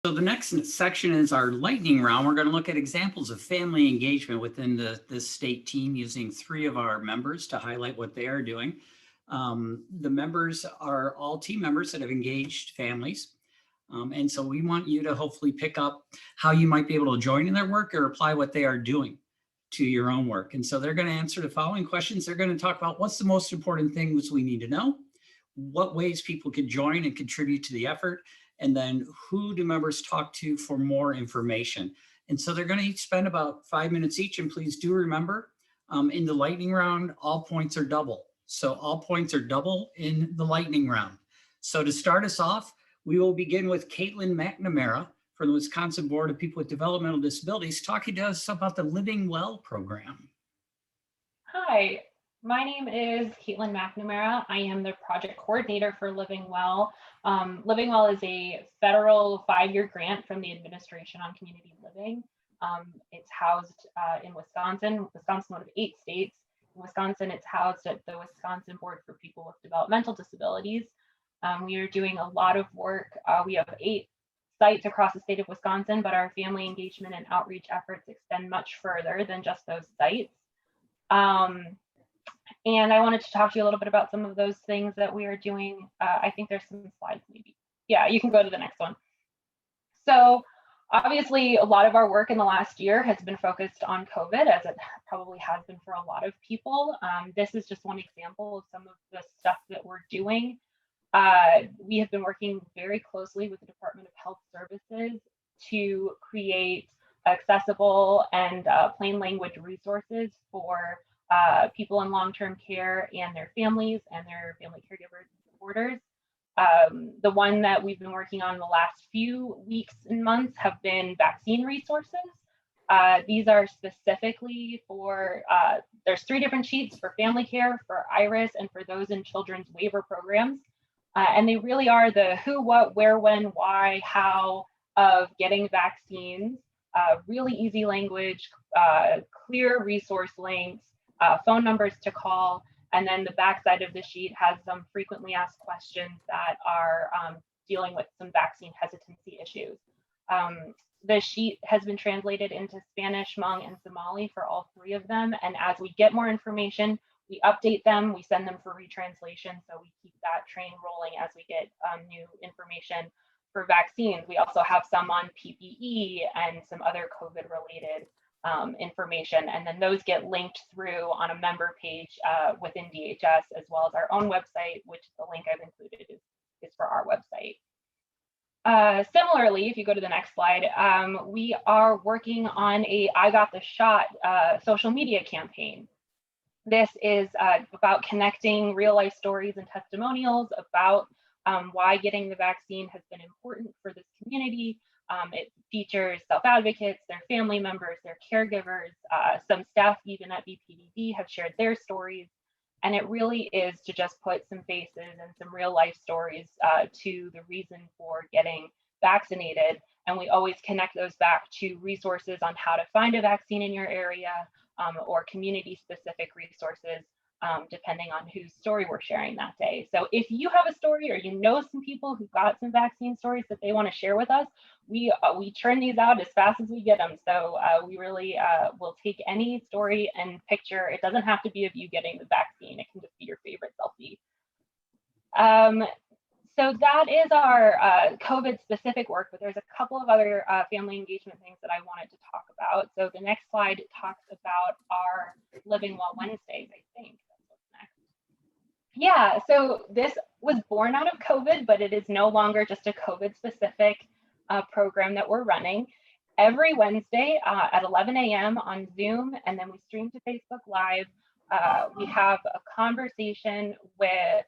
So the next section is our lightning round. We're going to look at examples of family engagement within the state team using 3 of our members to highlight what they are doing. The members are all team members that have engaged families. And so we want you to hopefully pick up how you might be able to join in their work or apply what they are doing to your own work. And so they're going to answer the following questions. They're going to talk about what's the most important things we need to know, what ways people could join and contribute to the effort, and then who do members talk to for more information. And so they're going to each spend about 5 minutes each. And please do remember, in the lightning round, all points are double. So all points are double in the lightning round. So to start us off, we will begin with Caitlin McNamara from the Wisconsin Board of People with Developmental Disabilities talking to us about the Living Well program. Hi, my name is Caitlin McNamara. I am the project coordinator for Living Well. Living Well is a federal 5-year grant from the Administration on Community Living. It's housed in Wisconsin. Wisconsin, one of 8 states. In Wisconsin, it's housed at the Wisconsin Board for People with Developmental Disabilities. We are doing a lot of work. We have 8 sites across the state of Wisconsin, but our family engagement and outreach efforts extend much further than just those sites. And I wanted to talk to you a little bit about some of those things that we are doing. I think there's some slides maybe. Yeah, you can go to the next one. So obviously a lot of our work in the last year has been focused on COVID, as it probably has been for a lot of people. This is just one example of some of the stuff that we're doing. We have been working very closely with the Department of Health Services to create accessible and plain language resources for people in long-term care and their families and their family caregivers and supporters. The one that we've been working on the last few weeks and months have been vaccine resources. These are specifically for, there's 3 different sheets for family care, for IRIS, and for those in children's waiver programs. And they really are the who, what, where, when, why, how of getting vaccines, really easy language, clear resource links, phone numbers to call, and then the back side of the sheet has some frequently asked questions that are dealing with some vaccine hesitancy issues. The sheet has been translated into Spanish, Hmong, and Somali for all 3 of them, and as we get more information, we update them, we send them for retranslation, so we keep that train rolling as we get new information. For vaccines, we also have some on PPE and some other COVID-related information, and then those get linked through on a member page within DHS, as well as our own website, which the link I've included is for our website. Similarly, if you go to the next slide, we are working on a I Got the Shot social media campaign. This is about connecting real life stories and testimonials about why getting the vaccine has been important for this community. It features self-advocates, their family members, their caregivers, some staff even at BPDD have shared their stories. And it really is to just put some faces and some real life stories to the reason for getting vaccinated. And we always connect those back to resources on how to find a vaccine in your area, or community specific resources, depending on whose story we're sharing that day. So if you have a story or you know some people who got some vaccine stories that they want to share with us, we churn these out as fast as we get them. So we really will take any story and picture. It doesn't have to be of you getting the vaccine. It can just be your favorite selfie. So that is our COVID specific work, but there's a couple of other family engagement things that I wanted to talk about. So the next slide talks about our Living Well Wednesdays, I think. That's what's next. Yeah, so this was born out of COVID, but it is no longer just a COVID specific program that we're running. Every Wednesday at 11 a.m. on Zoom, and then we stream to Facebook Live. We have a conversation with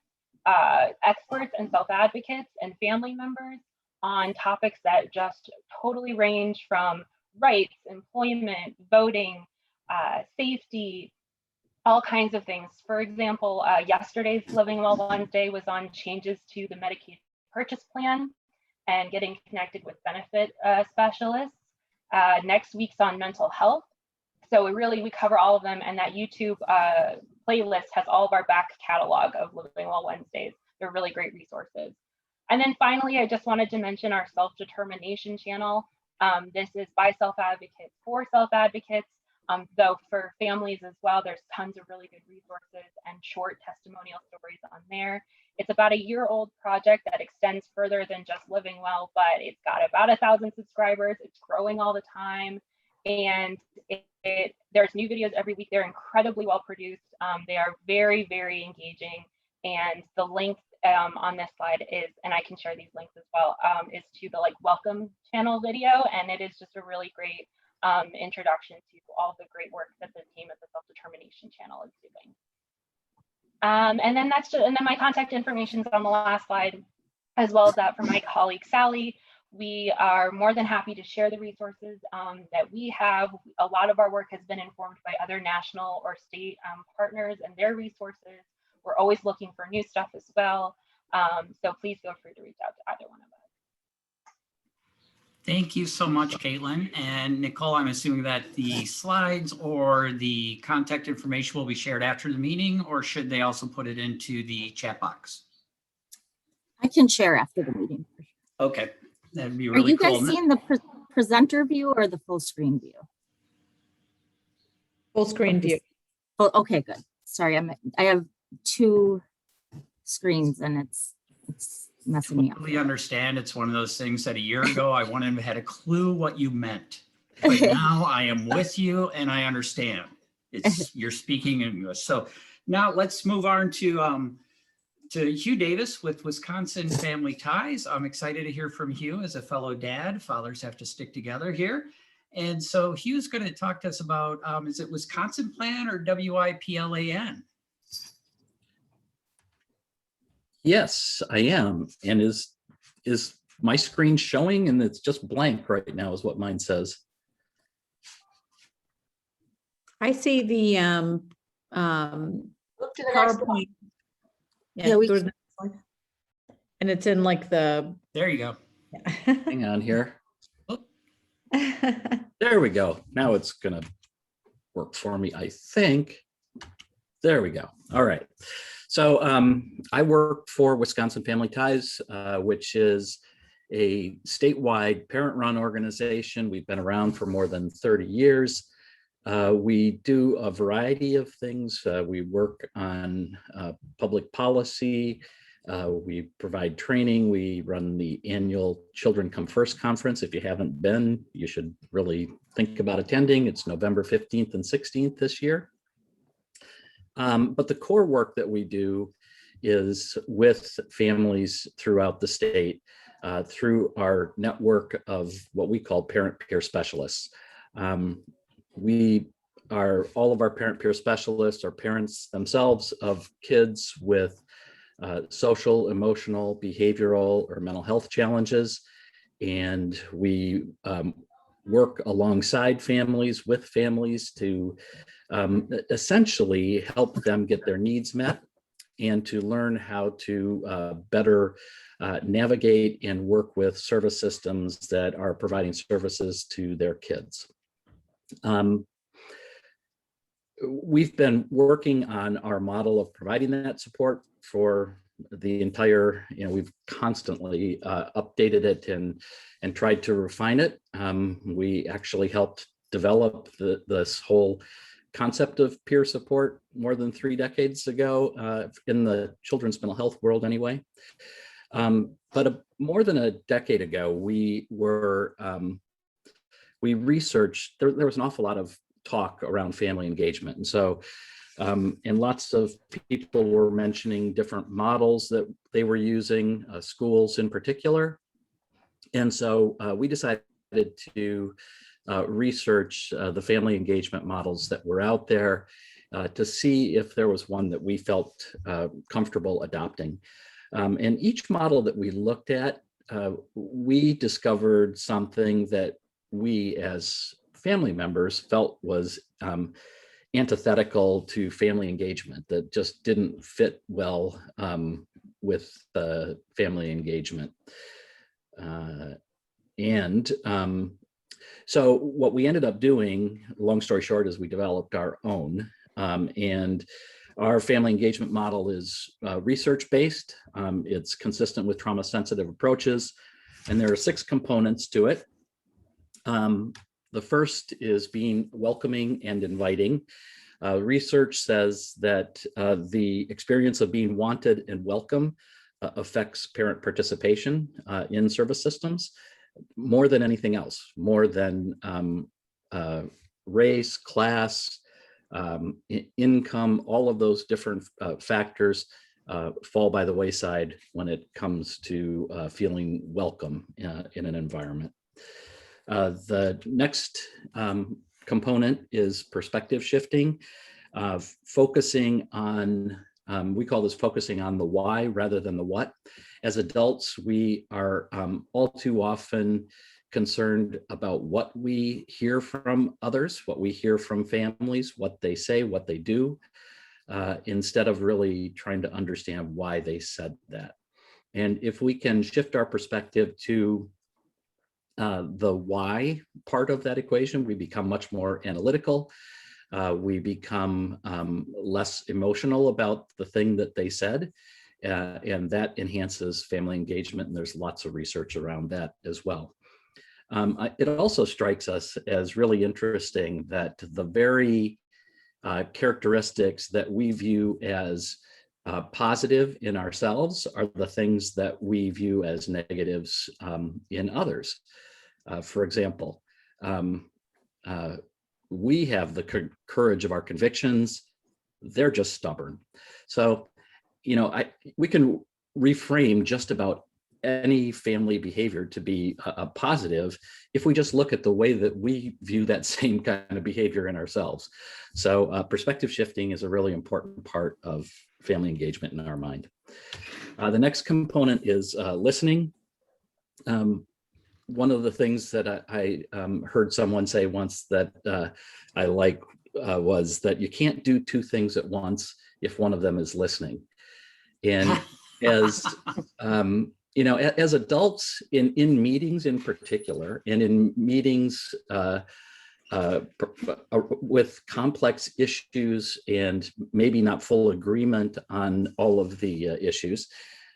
experts and self-advocates and family members on topics that just totally range from rights, employment, voting, safety, all kinds of things. For example, yesterday's Living Well Wednesday was on changes to the Medicaid purchase plan and getting connected with benefit specialists. Next week's on mental health. So we cover all of them, and that YouTube playlist has all of our back catalog of Living Well Wednesdays. They're really great resources. And then finally, I just wanted to mention our self-determination channel. This is by self-advocates for self-advocates. Though for families as well, there's tons of really good resources and short testimonial stories on there. It's about a year-old project that extends further than just Living Well, but it's got about 1,000 subscribers. It's growing all the time, and there's new videos every week. They're incredibly well produced. They are very, very engaging, and the link on this slide is, and I can share these links as well, is to the welcome channel video, and it is just a really great introduction to all the great work that the team at the Self-Determination channel is doing. And then my contact information is on the last slide, as well as that from my colleague Sally. We are more than happy to share the resources that we have. A lot of our work has been informed by other national or state partners and their resources. We're always looking for new stuff as well. So please feel free to reach out to either one of us. Thank you so much, Caitlin. And Nicole, I'm assuming that the slides or the contact information will be shared after the meeting, or should they also put it into the chat box? I can share after the meeting. Okay, that'd be Are really you cool. guys seeing the presenter view or the full screen view? Full screen view. Oh, okay, good. Sorry, I have two screens and it's messing me up. Totally understand. It's one of those things that a year ago I wouldn't have had a clue what you meant, but now I am with you and I understand. You're speaking English. So now let's move on to Hugh Davis with Wisconsin Family Ties. I'm excited to hear from Hugh as a fellow dad. Fathers have to stick together here. And so Hugh's going to talk to us about, is it Wisconsin Plan or WIPLAN? Yes, I am. And is my screen showing? And it's just blank right now is what mine says. I see the Look to the next one. PowerPoint. Yeah, we go to the next one. And it's in like the. There you go. Hang on here. There we go. Now it's going to work for me, I think. There we go. All right. So I work for Wisconsin Family Ties, which is a statewide parent-run organization. We've been around for more than 30 years. We do a variety of things. We work on public policy. We provide training. We run the annual Children Come First conference. If you haven't been, you should really think about attending. It's November 15th and 16th this year. But the core work that we do is with families throughout the state through our network of what we call parent peer specialists. All of our parent peer specialists are parents themselves of kids with social, emotional, behavioral, or mental health challenges. And we work alongside families, with families to essentially help them get their needs met and to learn how to better navigate and work with service systems that are providing services to their kids. We've been working on our model of providing that support for the entire, we've constantly updated it and tried to refine it. We actually helped develop this whole concept of peer support more than 3 decades ago in the children's mental health world anyway. But more than a decade ago, we researched, there was an awful lot of talk around family engagement. And so, and lots of people were mentioning different models that they were using, schools in particular. And so we decided to research the family engagement models that were out there to see if there was one that we felt comfortable adopting. And each model that we looked at, we discovered something that we as family members felt was antithetical to family engagement, that just didn't fit well with the family engagement. So what we ended up doing, long story short, is we developed our own. And Our family engagement model is research-based. It's consistent with trauma-sensitive approaches, and there are 6 components to it. The first is being welcoming and inviting. Research says that the experience of being wanted and welcome affects parent participation in service systems more than anything else, more than race, class, income. All of those different factors fall by the wayside when it comes to feeling welcome in an environment. The next component is perspective shifting, focusing on, we call this focusing on the why rather than the what. As adults, we are all too often concerned about what we hear from others, what we hear from families, what they say, what they do, instead of really trying to understand why they said that. And if we can shift our perspective to the why part of that equation, we become much more analytical. We become less emotional about the thing that they said, and that enhances family engagement. And there's lots of research around that as well. It also strikes us as really interesting that the very characteristics that we view as positive in ourselves are the things that we view as negatives in others. For example, we have the courage of our convictions. They're just stubborn. So, you know, we can reframe just about any family behavior to be a positive if we just look at the way that we view that same kind of behavior in ourselves. So perspective shifting is a really important part of family engagement in our mind. The next component is listening. One of the things that I heard someone say once that I like was that you can't do 2 things at once if one of them is listening. And as you know, as adults in meetings in particular, and in meetings with complex issues and maybe not full agreement on all of the issues,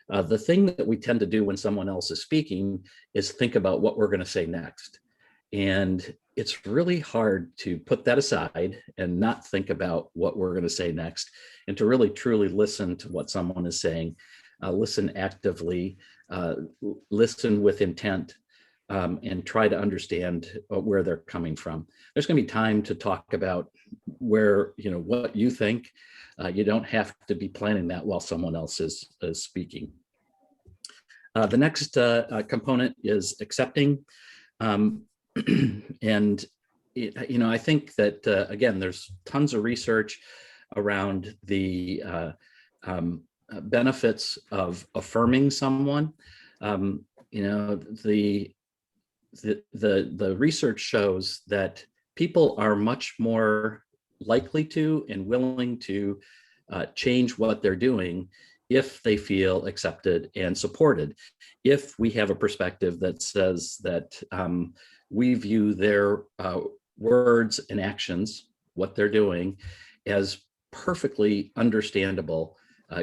the thing that we tend to do when someone else is speaking is think about what we're going to say next. And it's really hard to put that aside and not think about what we're going to say next, and to really truly listen to what someone is saying, listen actively, listen with intent, and try to understand where they're coming from. There's going to be time to talk about where, you know, what you think. You don't have to be planning that while someone else is speaking. The next component is accepting. And, you know, I think that, again, there's tons of research around the benefits of affirming someone. You know, the research shows that people are much more likely to and willing to change what they're doing if they feel accepted and supported. If we have a perspective that says that we view their words and actions, what they're doing, as perfectly understandable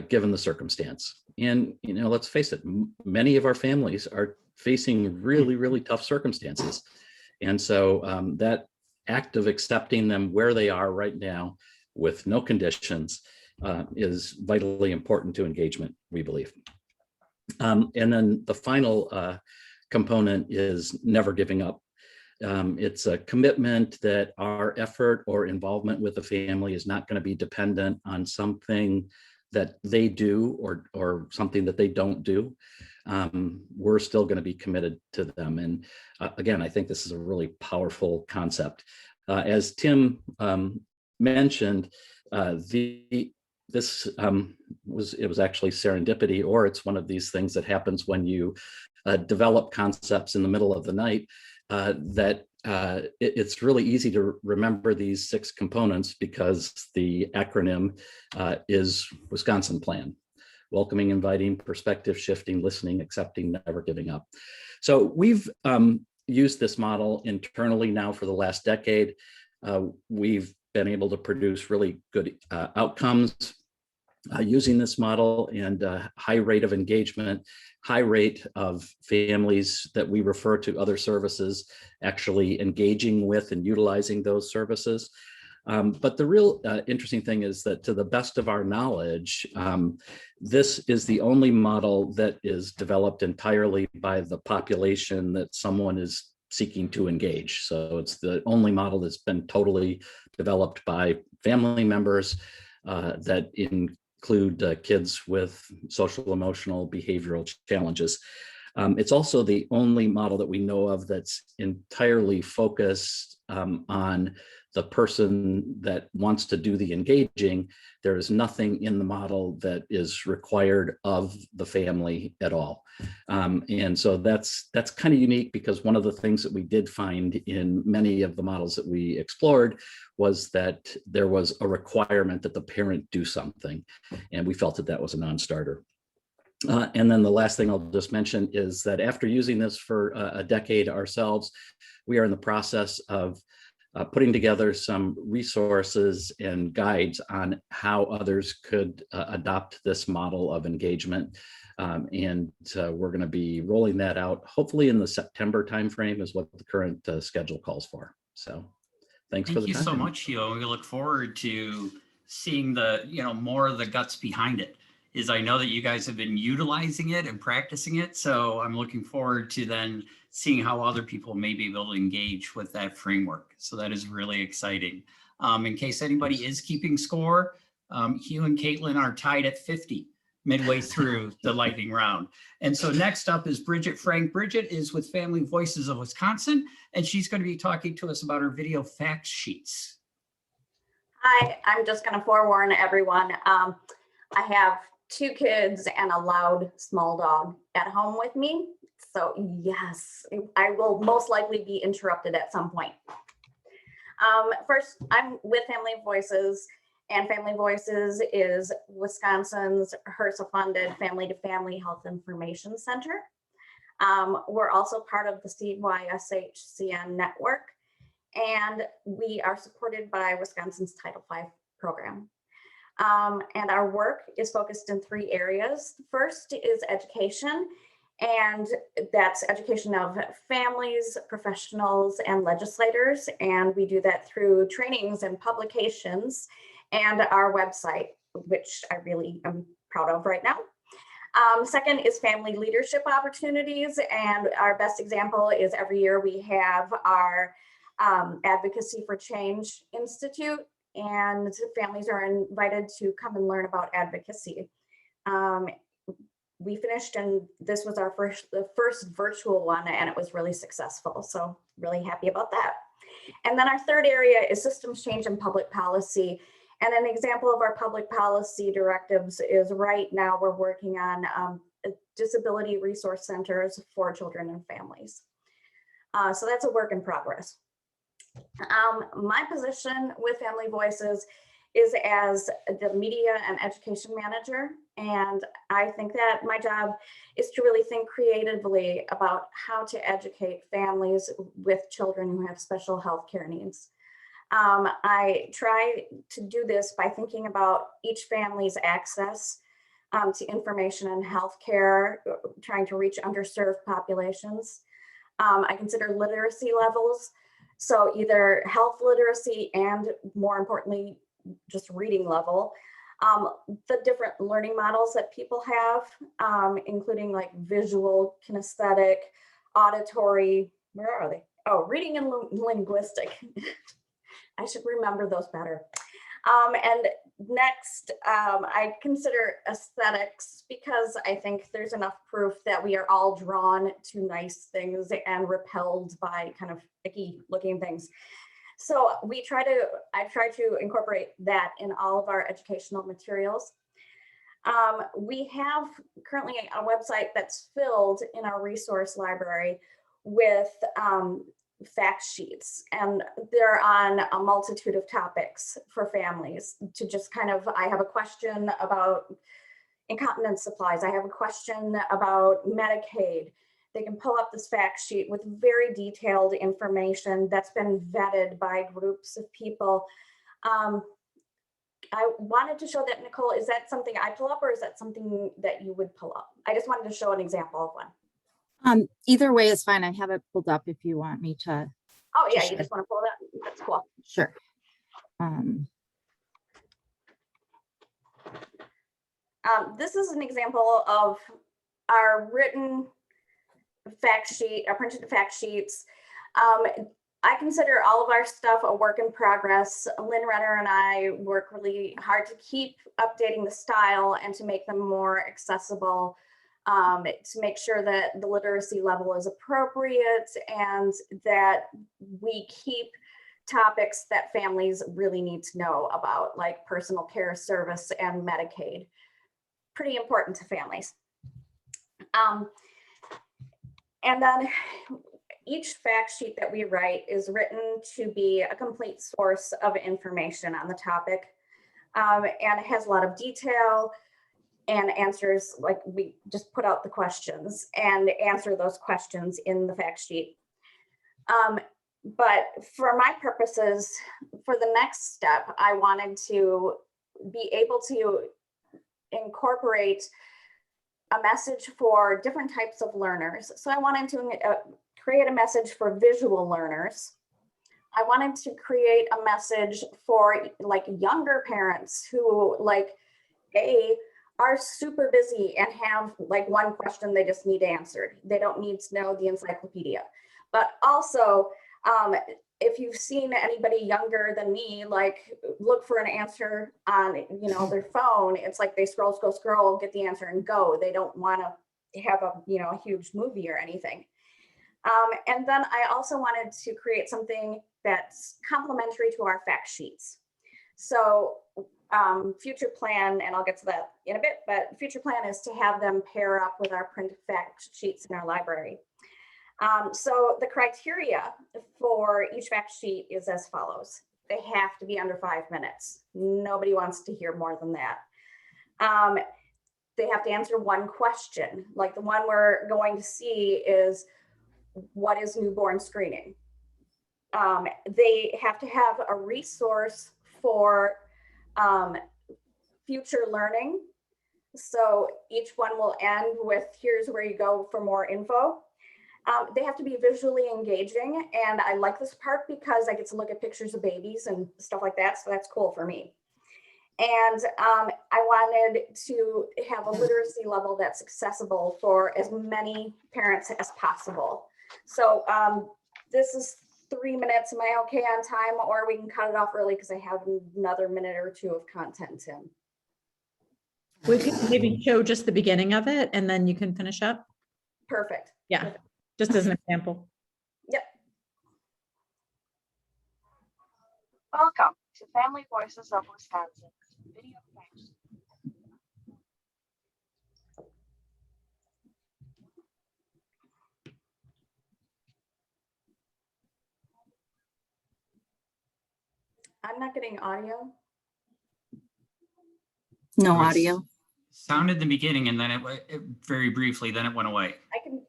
given the circumstance. And, you know, let's face it, many of our families are facing really, really tough circumstances. And so that act of accepting them where they are right now with no conditions is vitally important to engagement, we believe. And then the final component is never giving up. It's a commitment that our effort or involvement with the family is not going to be dependent on something that they do or something that they don't do. We're still going to be committed to them. And again, I think this is a really powerful concept. As Tim mentioned, this was actually serendipity, or it's one of these things that happens when you develop concepts in the middle of the night, that it's really easy to remember these 6 components because the acronym is Wisconsin Plan: welcoming, inviting, perspective shifting, listening, accepting, never giving up. So we've used this model internally now for the last decade. We've been able to produce really good outcomes. using this model, and high rate of engagement, high rate of families that we refer to other services actually engaging with and utilizing those services. But the real interesting thing is that, to the best of our knowledge, this is the only model that is developed entirely by the population that someone is seeking to engage. So it's the only model that's been totally developed by family members that include kids with social, emotional, behavioral challenges. It's also the only model that we know of that's entirely focused on the person that wants to do the engaging. There is nothing in the model that is required of the family at all. And so that's kind of unique, because one of the things that we did find in many of the models that we explored was that there was a requirement that the parent do something. And we felt that that was a non-starter. And then the last thing I'll just mention is that after using this for a decade ourselves, we are in the process of putting together some resources and guides on how others could adopt this model of engagement. And we're going to be rolling that out hopefully in the September timeframe is what the current schedule calls for. So thanks for the Thank time. you so much, Hugh. We look forward to seeing the, more of the guts behind it. I know that you guys have been utilizing it and practicing it. So I'm looking forward to then seeing how other people may be able to engage with that framework. So that is really exciting. In case anybody is keeping score, Hugh and Caitlin are tied at 50 midway through the lightning round. And so next up is Bridget Frank. Bridget is with Family Voices of Wisconsin, and she's going to be talking to us about her video fact sheets. Hi, I'm just going to forewarn everyone. I have 2 kids and a loud small dog at home with me. So yes, I will most likely be interrupted at some point. First, I'm with Family Voices, and Family Voices is Wisconsin's HRSA-funded family-to-family health information center. We're also part of the CYSHCN network, and we are supported by Wisconsin's Title V program. And our work is focused in 3 areas. First is education, and that's education of families, professionals, and legislators. And we do that through trainings and publications and our website, which I really am proud of right now. Second is family leadership opportunities. And our best example is every year we have our Advocacy for Change Institute, and families are invited to come and learn about advocacy. We finished, and this was our first virtual one, and it was really successful. So really happy about that. And then our third area is systems change and public policy. And an example of our public policy directives is right now we're working on disability resource centers for children and families. So that's a work in progress. My position with Family Voices is as the media and education manager. And I think that my job is to really think creatively about how to educate families with children who have special health care needs. I try to do this by thinking about each family's access to information and healthcare, trying to reach underserved populations. I consider literacy levels. So either health literacy and, more importantly, just reading level, the different learning models that people have, including like visual, kinesthetic, auditory, where are they? Oh, reading and linguistic. I should remember those better. And next, I consider aesthetics, because I think there's enough proof that we are all drawn to nice things and repelled by kind of icky looking things. So I try to incorporate that in all of our educational materials. We have currently a website that's filled in our resource library with fact sheets, and they're on a multitude of topics for families to just kind of, I have a question about incontinence supplies, I have a question about Medicaid. They can pull up this fact sheet with very detailed information that's been vetted by groups of people. I wanted to show that, Nicole, is that something I pull up or is that something that you would pull up? I just wanted to show an example of one. Either way is fine. I have it pulled up if you want me to. Oh yeah, you Sure. just want to pull that? That's cool. Sure. This is an example of our written fact sheet, our printed fact sheets. I consider all of our stuff a work in progress. Lynn Renner and I work really hard to keep updating the style and to make them more accessible, to make sure that the literacy level is appropriate and that we keep topics that families really need to know about, like personal care service and Medicaid. Pretty important to families. And then each fact sheet that we write is written to be a complete source of information on the topic. And it has a lot of detail and answers, like we just put out the questions and answer those questions in the fact sheet. But for my purposes, for the next step, I wanted to be able to incorporate a message for different types of learners. So I wanted to create a message for visual learners. I wanted to create a message for like younger parents who like are super busy and have like one question they just need answered. They don't need to know the encyclopedia. But also, if you've seen anybody younger than me, like look for an answer on, their phone, it's like they scroll, get the answer and go. They don't want to have a huge movie or anything. And then I also wanted to create something that's complementary to our fact sheets. So future plan, and I'll get to that in a bit, but future plan is to have them pair up with our printed fact sheets in our library. So the criteria for each fact sheet is as follows. They have to be under 5 minutes. Nobody wants to hear more than that. They have to answer one question. Like the one we're going to see is, what is newborn screening? They have to have a resource for future learning. So each one will end with, here's where you go for more info. They have to be visually engaging. And I like this part because I get to look at pictures of babies and stuff like that. So that's cool for me. And I wanted to have a literacy level that's accessible for as many parents as possible. So this is 3 minutes. Am I okay on time, or we can cut it off early because I have another minute or two of content, Tim? We could maybe show just the beginning of it and then you can finish up. Perfect. Yeah, just as an example. Yep. Welcome to Family Voices of Wisconsin video facts. I'm not getting audio. No It was- audio. Sounded in the beginning and then it very briefly, then it went away. I can,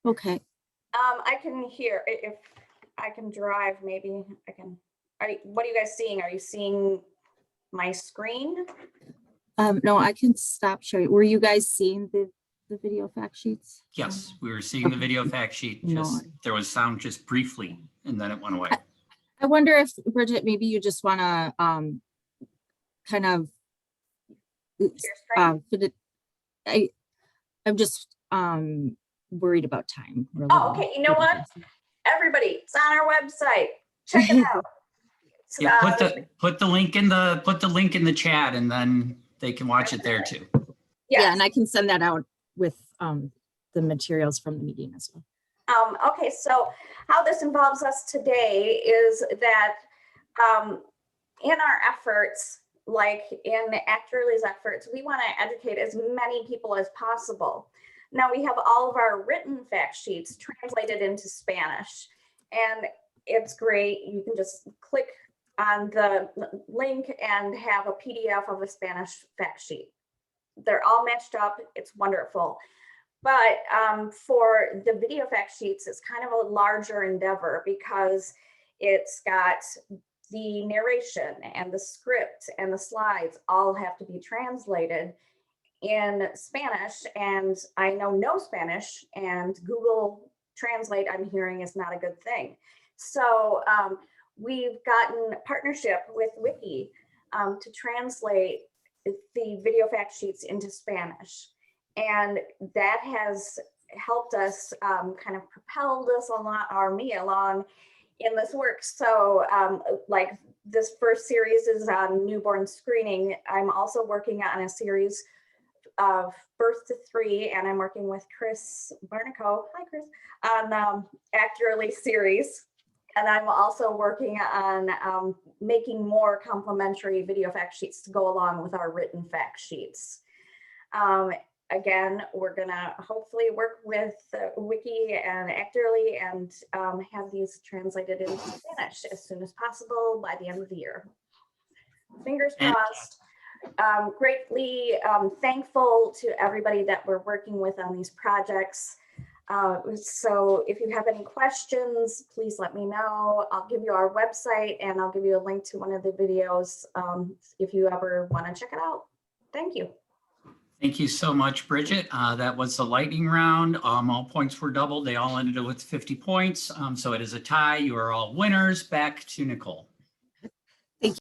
Okay. I can hear if I can drive, maybe I can. What are you guys seeing? Are you seeing my screen? No, I can stop sharing. Were you guys seeing the video fact sheets? Yes, we were seeing the video fact sheet. No. Just there was sound just briefly and then it went away. I wonder if, Bridget, maybe you just want to kind of Your screen? fit it. I'm just worried about time. really. Oh, okay. You know what? Everybody, it's on our website. Check it out. It's, Yeah, put the link in the chat and then they can watch it there too. Yeah, yes. and I can send that out with the materials from the meeting as well. Okay, so how this involves us today is that in our efforts, like in Act Early's efforts, we want to educate as many people as possible. Now we have all of our written fact sheets translated into Spanish, and it's great. You can just click on the link and have a PDF of a Spanish fact sheet. They're all matched up. It's wonderful. But for the video fact sheets, it's kind of a larger endeavor because it's got the narration and the script and the slides all have to be translated in Spanish, and I know no Spanish, and Google Translate, I'm hearing, is not a good thing. So we've gotten partnership with Wiki to translate the video fact sheets into Spanish. And that has helped us kind of propelled us along in this work. So like this first series is on newborn screening. I'm also working on a series of birth to 3, and I'm working with Chris Barnico, hi Chris, on Act Early series. And I'm also working on making more complementary video fact sheets to go along with our written fact sheets. Again, we're gonna hopefully work with Wiki and Act Early and have these translated into Spanish as soon as possible by the end of the year. Fingers crossed. Greatly thankful to everybody that we're working with on these projects. So if you have any questions, please let me know. I'll give you our website and I'll give you a link to one of the videos if you ever want to check it out. Thank you. Thank you so much, Bridget. That was the lightning round. All points were doubled. They all ended with 50 points. So it is a tie. You are all winners. Back to Nicole.